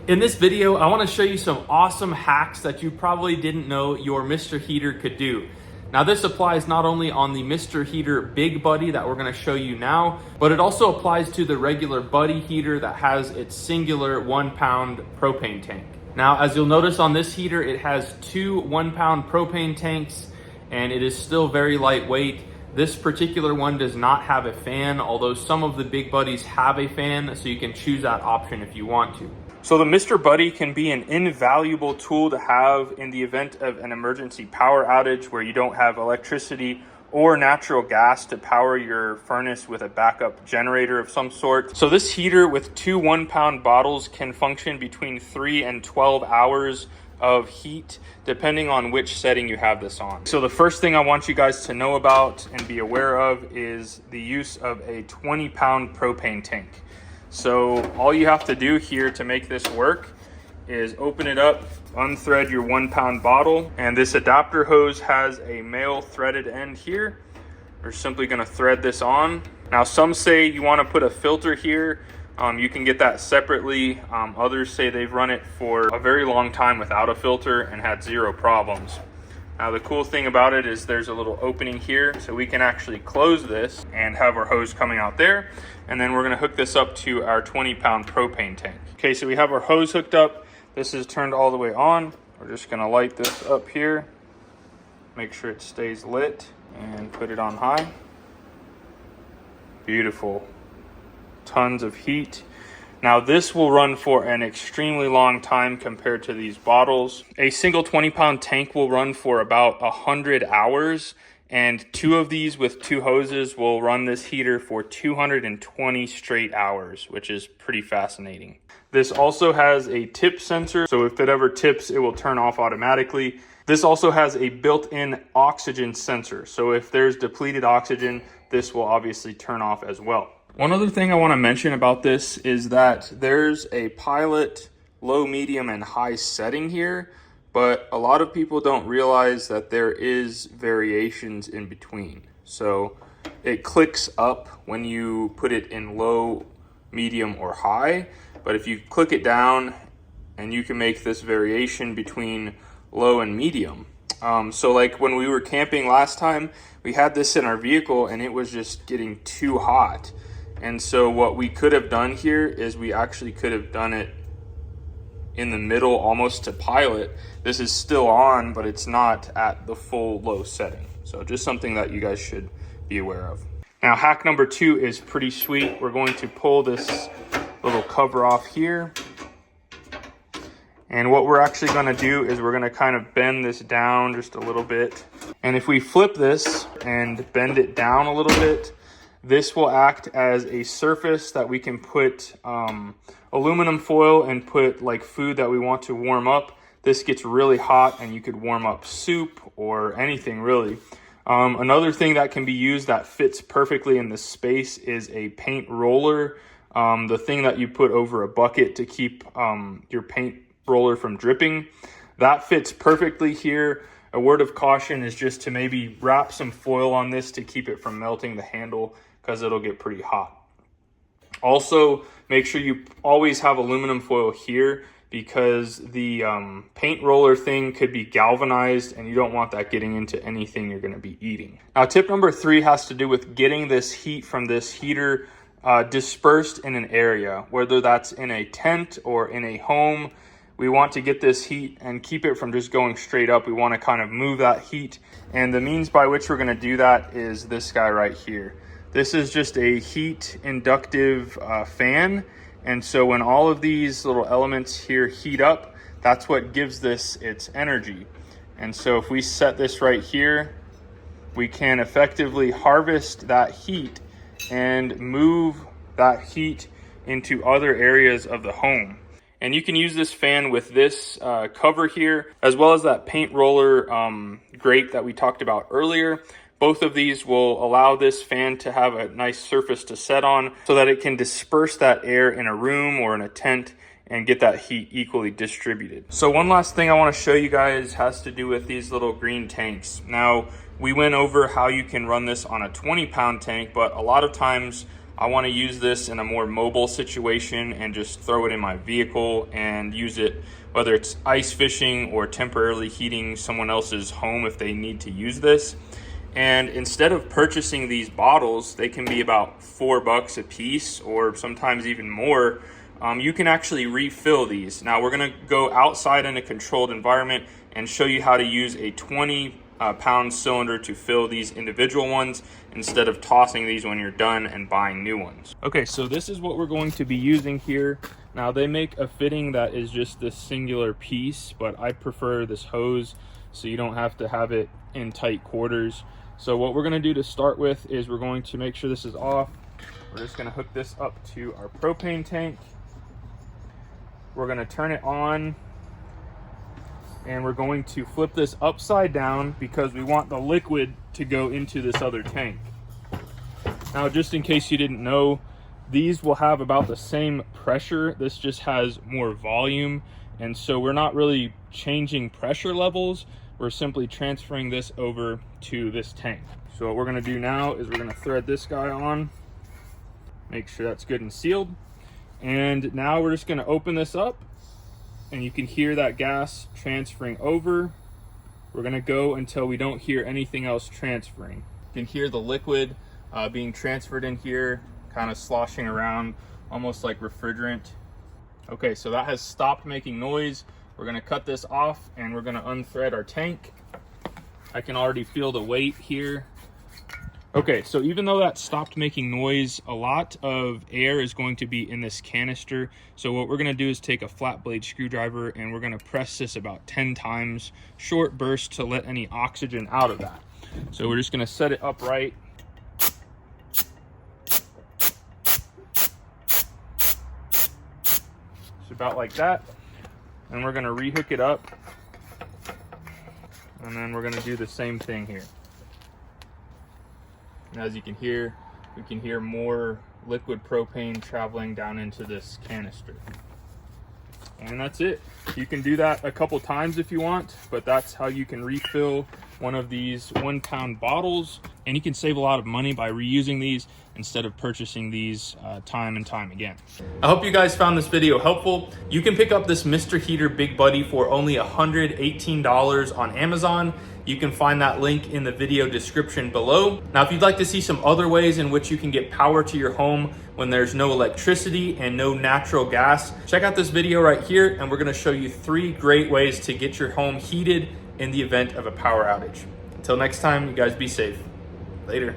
In this video, I want to show you some awesome hacks that you probably didn't know your Mr. Heater could do. Now this applies not only on the Mr. Heater Big Buddy that we're going to show you now, but it also applies to the regular Buddy heater that has its singular 1-pound propane tank. Now, as you'll notice on this heater, it has two 1-pound propane tanks and it is still very lightweight. This particular one does not have a fan, although some of the Big Buddies have a fan, so you can choose that option if you want to. So the Mr. Buddy can be an invaluable tool to have in the event of an emergency power outage where you don't have electricity or natural gas to power your furnace with a backup generator of some sort. So this heater with two 1-pound bottles can function between 3 and 12 hours of heat, depending on which setting you have this on. So the first thing I want you guys to know about and be aware of is the use of a 20-pound propane tank. So all you have to do here to make this work is open it up, unthread your 1-pound bottle, and this adapter hose has a male threaded end here. We're simply going to thread this on. Now some say you want to put a filter here. You can get that separately. Others say they've run it for a very long time without a filter and had zero problems. Now the cool thing about it is there's a little opening here, so we can actually close this and have our hose coming out there. And then we're gonna hook this up to our 20-pound propane tank. Okay, so we have our hose hooked up. This is turned all the way on. We're just gonna light this up here, make sure it stays lit, and put it on high. Beautiful. Tons of heat. Now this will run for an extremely long time compared to these bottles. A single 20-pound tank will run for about 100 hours, and two of these with two hoses will run this heater for 220 straight hours, which is pretty fascinating. This also has a tip sensor, so if it ever tips, it will turn off automatically. This also has a built-in oxygen sensor, so if there's depleted oxygen, this will obviously turn off as well. One other thing I want to mention about this is that there's a pilot low, medium, and high setting here, but a lot of people don't realize that there is variations in between. So it clicks up when you put it in low, medium, or high, but if you click it down, and you can make this variation between low and medium. So like when we were camping last time, we had this in our vehicle and it was just getting too hot. And so what we could have done here is we actually could have done it in the middle, almost to pilot. This is still on, but it's not at the full low setting. So just something that you guys should be aware of. Now hack number 2 is pretty sweet. We're going to pull this little cover off here. And what we're actually gonna do is we're gonna kind of bend this down just a little bit. And if we flip this and bend it down a little bit, this will act as a surface that we can put aluminum foil and put like food that we want to warm up. This gets really hot and you could warm up soup or anything really. Another thing that can be used that fits perfectly in this space is a paint roller. The thing that you put over a bucket to keep your paint roller from dripping. That fits perfectly here. A word of caution is just to maybe wrap some foil on this to keep it from melting the handle, because it'll get pretty hot. Also, make sure you always have aluminum foil here, because the paint roller thing could be galvanized and you don't want that getting into anything you're going to be eating. Now tip number 3 has to do with getting this heat from this heater dispersed in an area, whether that's in a tent or in a home. We want to get this heat and keep it from just going straight up. We want to kind of move that heat, and the means by which we're going to do that is this guy right here. This is just a heat inductive fan, and so when all of these little elements here heat up, that's what gives this its energy. And so if we set this right here, we can effectively harvest that heat and move that heat into other areas of the home. And you can use this fan with this cover here, as well as that paint roller grate that we talked about earlier. Both of these will allow this fan to have a nice surface to set on so that it can disperse that air in a room or in a tent and get that heat equally distributed. So one last thing I want to show you guys has to do with these little green tanks. Now, we went over how you can run this on a 20-pound tank, but a lot of times I want to use this in a more mobile situation and just throw it in my vehicle and use it, whether it's ice fishing or temporarily heating someone else's home if they need to use this. And instead of purchasing these bottles, they can be about $4 a piece or sometimes even more. You can actually refill these. Now we're gonna go outside in a controlled environment and show you how to use a 20-pound cylinder to fill these individual ones instead of tossing these when you're done and buying new ones. Okay, so this is what we're going to be using here. Now they make a fitting that is just this singular piece, but I prefer this hose so you don't have to have it in tight quarters. So what we're gonna do to start with is we're going to make sure this is off. We're just gonna hook this up to our propane tank. We're gonna turn it on and we're going to flip this upside down because we want the liquid to go into this other tank. Now, just in case you didn't know, these will have about the same pressure. This just has more volume. And so we're not really changing pressure levels. We're simply transferring this over to this tank. So what we're gonna do now is we're gonna thread this guy on, make sure that's good and sealed. And now we're just gonna open this up and you can hear that gas transferring over. We're gonna go until we don't hear anything else transferring. You can hear the liquid being transferred in here, kind of sloshing around, almost like refrigerant. Okay, so that has stopped making noise. We're gonna cut this off and we're gonna unthread our tank. I can already feel the weight here. Okay, so even though that stopped making noise, a lot of air is going to be in this canister. So what we're gonna do is take a flat blade screwdriver and we're gonna press this about 10 times, short bursts to let any oxygen out of that. So we're just gonna set it upright. It's about like that. And we're gonna rehook it up. And then we're gonna do the same thing here. And as you can hear, we can hear more liquid propane traveling down into this canister. And that's it. You can do that a couple times if you want, but that's how you can refill one of these 1-pound bottles. And you can save a lot of money by reusing these instead of purchasing these time and time again. I hope you guys found this video helpful. You can pick up this Mr. Heater Big Buddy for only $118 on Amazon. You can find that link in the video description below. Now, if you'd like to see some other ways in which you can get power to your home when there's no electricity and no natural gas, check out this video right here, and we're gonna show you 3 great ways to get your home heated in the event of a power outage. Until next time, you guys be safe. Later.